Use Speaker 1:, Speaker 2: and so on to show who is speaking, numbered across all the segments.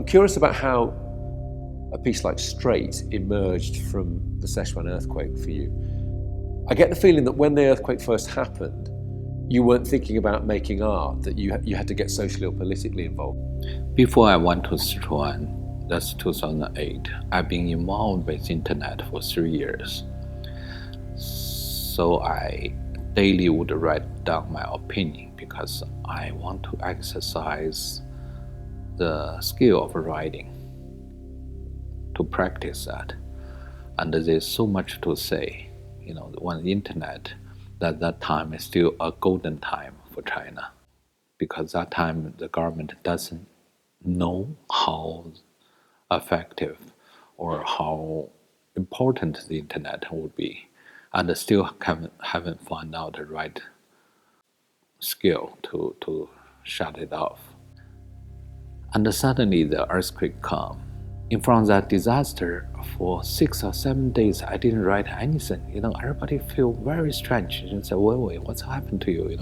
Speaker 1: I'm curious about how a piece like Straight emerged from the Sichuan earthquake for you. I get the feeling that when the earthquake first happened, you weren't thinking about making art, that you had to get socially or politically involved.
Speaker 2: Before I went to Sichuan, that's 2008, I've been involved with internet for 3 years. So I daily would write down my opinion because I want to exercise the skill of writing, to practice that. And there's so much to say. When the internet, that time is still a golden time for China, because that time the government doesn't know how effective or how important the internet would be, and still haven't found out the right skill to shut it off. And suddenly the earthquake come. In front of that disaster, for 6 or 7 days, I didn't write anything. Everybody feel very strange. And say, Weiwei, what's happened to you?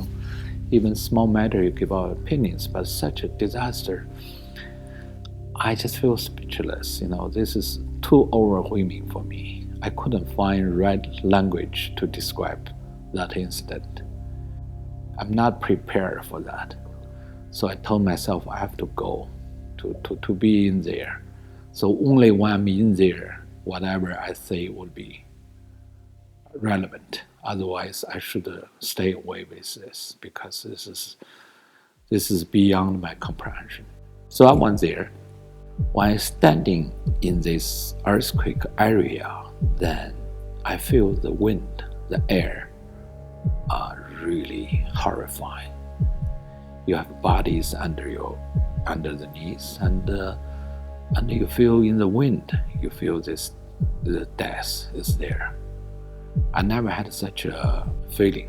Speaker 2: Even small matter, you give out opinions, but such a disaster, I just feel speechless. This is too overwhelming for me. I couldn't find right language to describe that incident. I'm not prepared for that. So I told myself I have to go to be in there. So only when I'm in there, whatever I say would be relevant. Otherwise, I should stay away with this, because this is beyond my comprehension. So I went there. When I'm standing in this earthquake area, then I feel the wind, the air are really horrifying. You have bodies under the knees, and you feel in the wind, you feel the death is there. I never had such a feeling.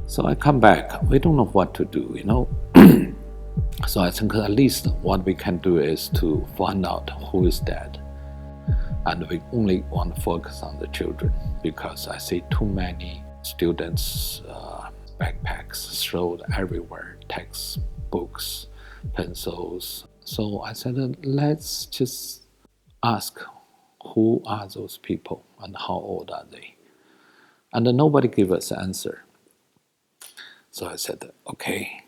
Speaker 2: So I come back. We don't know what to do, So I think at least what we can do is to find out who is dead. And we only want to focus on the children, because I see too many students' backpacks thrown everywhere, textbooks, pencils. So I said, let's just ask, who are those people and how old are they? And nobody gave us an answer. So I said, okay,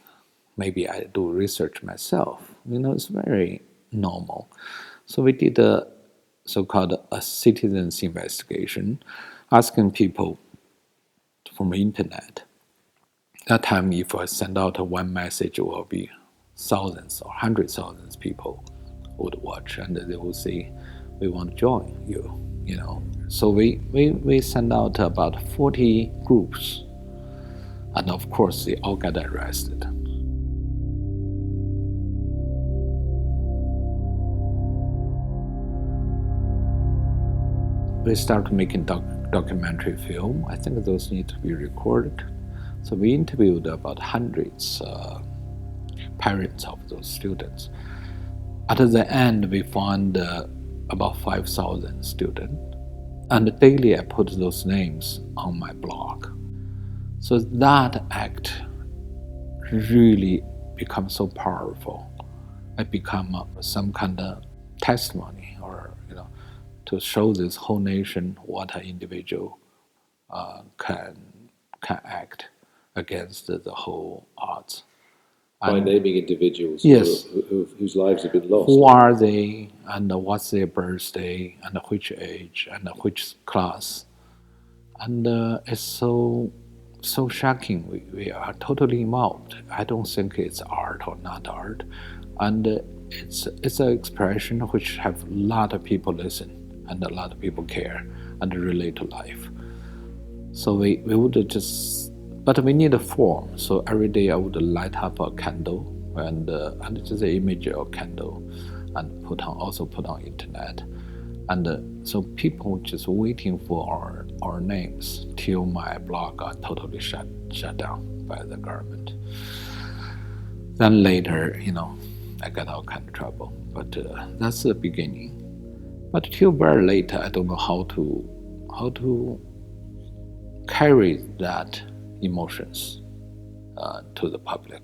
Speaker 2: maybe I do research myself. It's very normal. So we did a so-called a citizens investigation, asking people from the internet. That time, if I send out one message, it will be thousands or hundreds of thousands of people would watch, and they will say, we want to join you, So we sent out about 40 groups, and of course they all got arrested. We started making documentary film. I think those need to be recorded. So we interviewed about hundreds parents of those students. At the end, we found about 5,000 students. And daily I put those names on my blog. So that act really becomes so powerful. It becomes some kind of testimony, or to show this whole nation what an individual can act against the whole odds.
Speaker 1: By naming individuals,
Speaker 2: yes,
Speaker 1: whose lives have been lost.
Speaker 2: Who are they, and what's their birthday, and which age, and which class. And it's so shocking. We are totally involved. I don't think it's art or not art. And it's an expression which have a lot of people listen, and a lot of people care and relate to life. So we would just, but we need a form. So every day I would light up a candle and just the image of candle, and also put on internet. And so people just waiting for our names till my blog got totally shut down by the government. Then later, I got all kind of trouble. But that's the beginning. But till very late, I don't know how to carry that emotions to the public.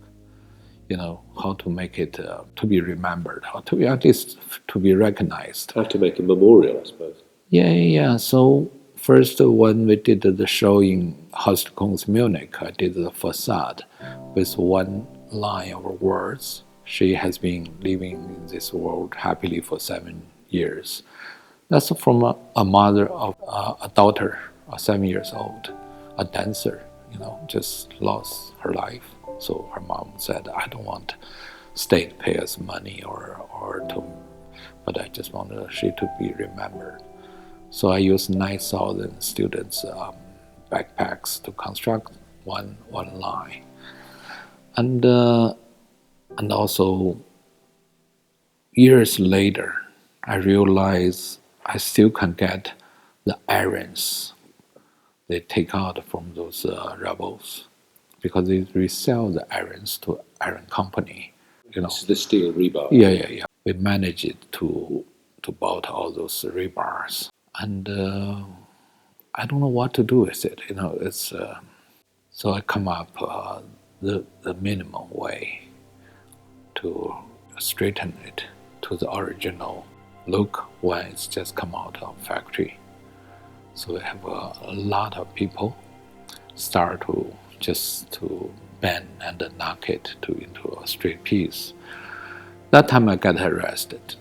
Speaker 2: how to make it to be remembered, how to be at least to be recognized.
Speaker 1: How to make a memorial, I suppose.
Speaker 2: Yeah. So first, when we did the show in Hauskunst Munich, I did the facade with one line of words. She has been living in this world happily for 7 years. That's from a mother of a daughter, 7 years old, a dancer, just lost her life. So her mom said, I don't want state to pay us money but I just want she to be remembered. So I used 9,000 students' backpacks to construct one line. And also, years later, I realized I still can get the irons they take out from those rebels, because they resell the irons to iron company.
Speaker 1: This is the steel rebar.
Speaker 2: Yeah. We managed to bolt all those rebars, and I don't know what to do with it. It's so I come up the minimum way to straighten it to the original look when it's just come out of factory. So we have a lot of people start to bend and knock it into a straight piece. That time I got arrested.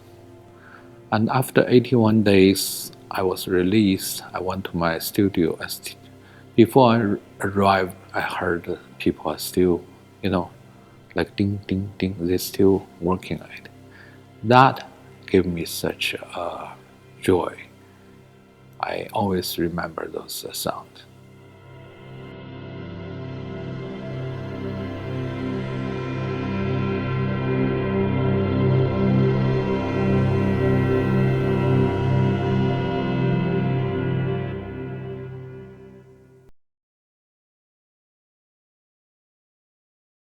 Speaker 2: And after 81 days, I was released. I went to my studio. Before I arrived, I heard people are still, like ding, ding, ding, they're still working on it. That gave me such joy. I always remember those sounds.